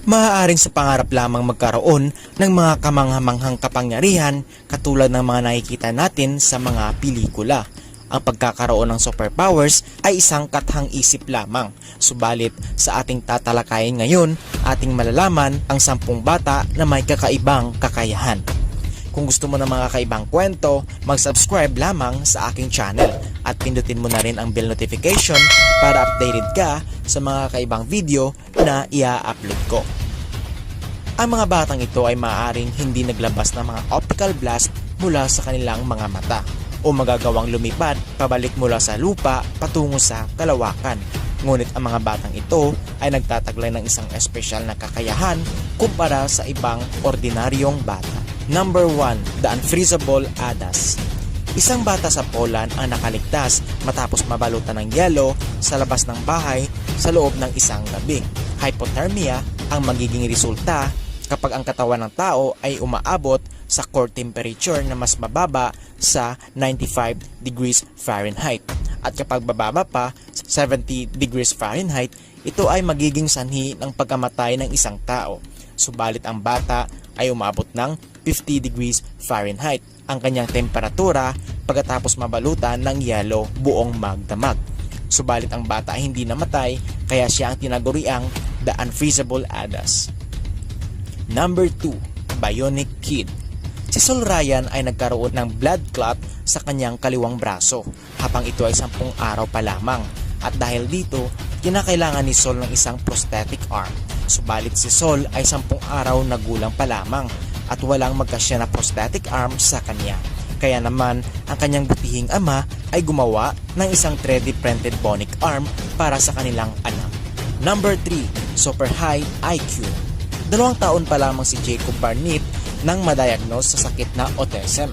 Maaaring sa pangarap lamang magkaroon ng mga kamanghamanghang kapangyarihan katulad ng mga nakikita natin sa mga pelikula. Ang pagkakaroon ng superpowers ay isang kathang-isip lamang. Subalit sa ating tatalakayin ngayon, ating malalaman ang 10 bata na may kakaibang kakayahan. Kung gusto mo ng mga kakaibang kwento, mag-subscribe lamang sa aking channel at pindutin mo na rin ang bell notification para updated ka sa mga kakaibang video na ia-upload ko. Ang mga batang ito ay maaaring hindi naglabas ng mga optical blast mula sa kanilang mga mata o magagawang lumipad pabalik mula sa lupa patungo sa kalawakan. Ngunit ang mga batang ito ay nagtataglay ng isang espesyal na kakayahan kumpara sa ibang ordinaryong bata. Number 1. The Unfreezable Adas. Isang bata sa Poland ang nakaligtas matapos mabalutan ng yelo sa labas ng bahay sa loob ng isang gabi. Hypothermia ang magiging resulta kapag ang katawan ng tao ay umaabot sa core temperature na mas mababa sa 95 degrees Fahrenheit. At kapag bababa pa sa 70 degrees Fahrenheit, ito ay magiging sanhi ng pagkamatay ng isang tao. Subalit ang bata ay umabot ng 50 degrees Fahrenheit ang kanyang temperatura pagkatapos mabalutan ng yelo buong magdamag. Subalit ang bata ay hindi namatay, kaya siya ang tinaguriang The Unfreezable Adas. Number 2. Bionic Kid. Si Sol Ryan ay nagkaroon ng blood clot sa kanyang kaliwang braso habang ito ay 10 araw pa lamang, at dahil dito, kinakailangan ni Sol ng isang prosthetic arm. Subalit si Sol ay 10 araw na gulang pa lamang at walang magkasya na prosthetic arm sa kanya. Kaya naman, ang kanyang butihing ama ay gumawa ng isang 3D printed bionic arm para sa kanilang anak. Number 3. Super High IQ. 2 taon pa lamang si Jacob Barnett nang madiagnose sa sakit na autism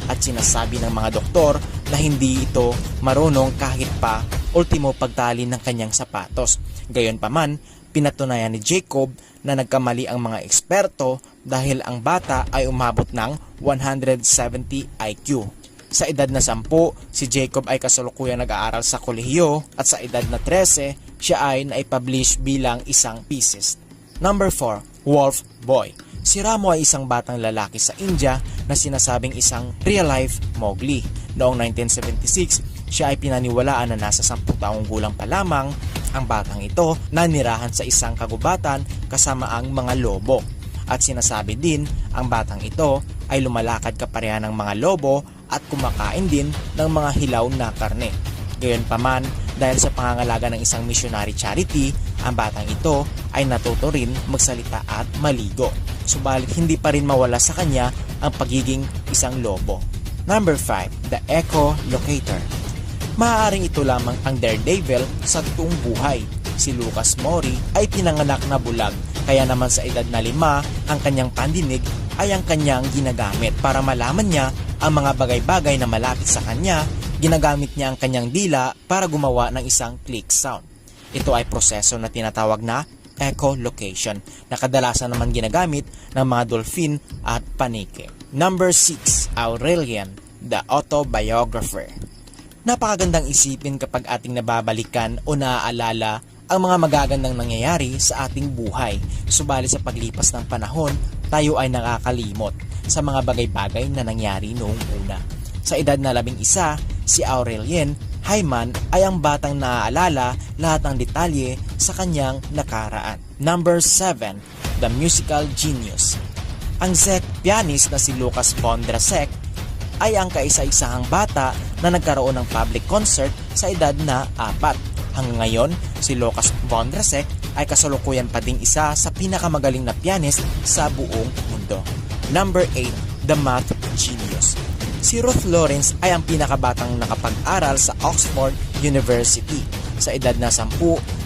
at sinasabi ng mga doktor na hindi ito marunong kahit pa ultimo pagtali ng kanyang sapatos. Gayunpaman, pinatunayan ni Jacob na nagkamali ang mga eksperto dahil ang bata ay umabot ng 170 IQ. Sa edad na 10, si Jacob ay kasalukuyang nag-aaral sa kolehiyo at sa edad na 13, siya ay naipublish bilang isang physicist. Number 4. Wolf Boy. Si Ramo ay isang batang lalaki sa India na sinasabing isang real-life Mowgli. Noong 1976, siya ay pinaniwalaan na nasa 10 taong gulang pa lamang ang batang ito na nirahan sa isang kagubatan kasama ang mga lobo. At sinasabi din ang batang ito ay lumalakad kapareha ng mga lobo at kumakain din ng mga hilaw na karne. Gayunpaman, dahil sa pangangalaga ng isang missionary charity, ang batang ito ay natuto rin magsalita at maligo. Subalit hindi pa rin mawala sa kanya ang pagiging isang lobo. Number 5. The Echolocator. Maaaring ito lamang ang daredevil sa totoong buhay. Si Lucas Mori ay pinanganak na bulag, kaya naman sa edad na 5, ang kanyang pandinig ay ang kanyang ginagamit para malaman niya ang mga bagay-bagay na malapit sa kanya. Ginagamit niya ang kanyang dila para gumawa ng isang click sound. Ito ay proseso na tinatawag na echolocation na kadalasan naman ginagamit ng mga dolphin at panike. Number 6. Aurelian, the Autobiographer. Napakagandang isipin kapag ating nababalikan o naaalala ang mga magagandang nangyayari sa ating buhay. Subalit sa paglipas ng panahon, tayo ay nakakalimot sa mga bagay-bagay na nangyari noong una. Sa edad na 11, si Aurelian Hyman ay ang batang naaalala lahat ng detalye sa kanyang nakaraan. Number 7. The Musical Genius. Ang Czech pianist na si Lucas Vondrasek ay ang kaisa-isahang bata na nagkaroon ng public concert sa edad na 4. Hanggang ngayon, si Lucas Vondrasek ay kasalukuyan pa ding isa sa pinakamagaling na pianist sa buong mundo. Number 8. The Math Genius. Si Ruth Lawrence ay ang pinakabatang nakapag-aral sa Oxford University. Sa edad na 10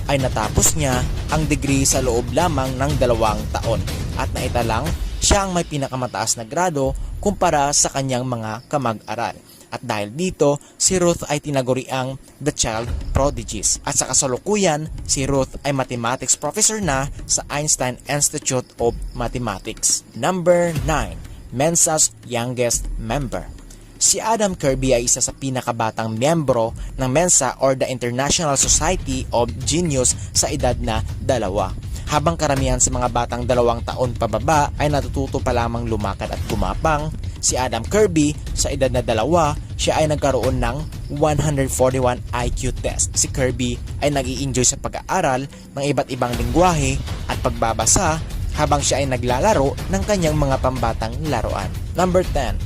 ay natapos niya ang degree sa loob lamang ng 2 taon at naitalang siya ang may pinakamataas na grado kumpara sa kanyang mga kamag-aral. At dahil dito, si Ruth ay tinaguriang the child prodigies. At sa kasalukuyan, si Ruth ay mathematics professor na sa Einstein Institute of Mathematics. Number 9. Mensa's youngest member. Si Adam Kirby ay isa sa pinakabatang miyembro ng Mensa or the International Society of Genius sa edad na 2. habang karamihan sa mga batang 2 taon pababa ay natututo pa lamang lumakad at gumapang, si Adam Kirby sa edad na 2, siya ay nagkaroon ng 141 IQ test. Si Kirby ay nag-i-enjoy sa pag-aaral ng iba't ibang lingwahe at pagbabasa habang siya ay naglalaro ng kanyang mga pambatang laruan. Number 10.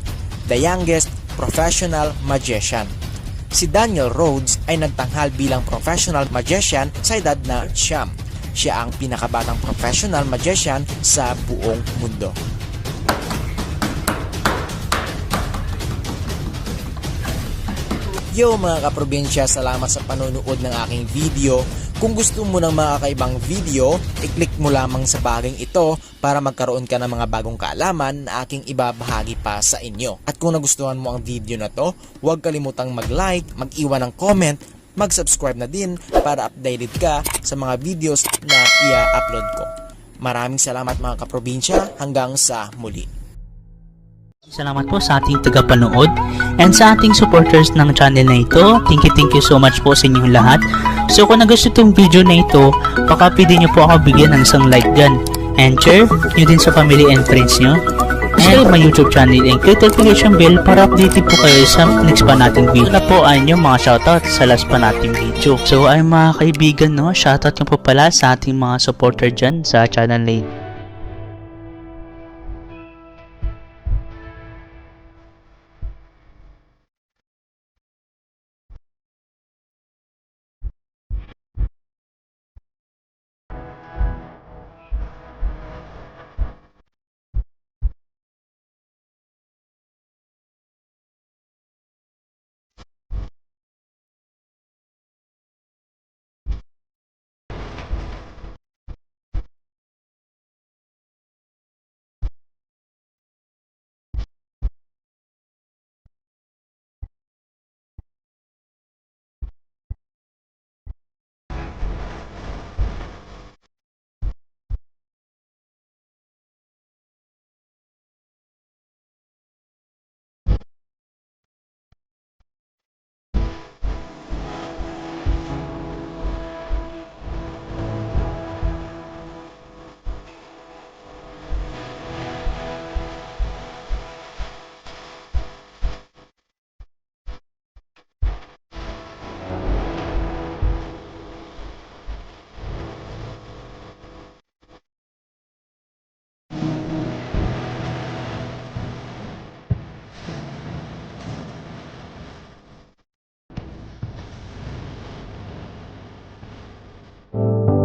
The youngest professional magician. Si Daniel Rhodes ay nagtanghal bilang professional magician sa edad na 9. Siya ang pinakabatang professional magician sa buong mundo. Yo mga kaprobinsya, salamat sa panonood ng aking video. Kung gusto mo ng mga kakaibang video, i-click mo lamang sa baging ito para magkaroon ka ng mga bagong kaalaman na aking ibabahagi pa sa inyo. At kung nagustuhan mo ang video na to, huwag kalimutang mag-like, mag-iwan ng comment, mag-subscribe na din para updated ka sa mga videos na i-upload ko. Maraming salamat mga kaprobinsya, hanggang sa muli. Salamat po sa ating tagapanood and sa ating supporters ng channel na ito. Thank you so much po sa inyong lahat. So kung nagustuhan itong video na ito, baka pwede nyo po ako bigyan ng isang like dyan. And share nyo din sa family and friends nyo. And my YouTube channel and click notification bell para updated po kayo sa next pa nating video. Na po ay yung mga shoutout sa last pa nating video. So ay mga kaibigan, no, shoutout nyo po pala sa ating mga supporter dyan sa channel na ito.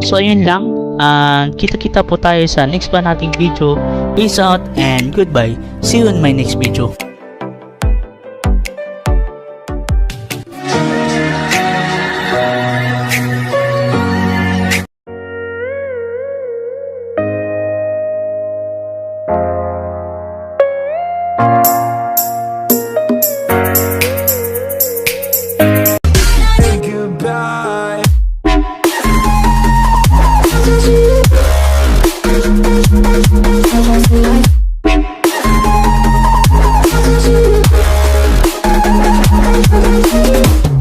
So ayun lang, kita-kita po tayo sa next pa nating video. Peace out and goodbye. See you in my next video.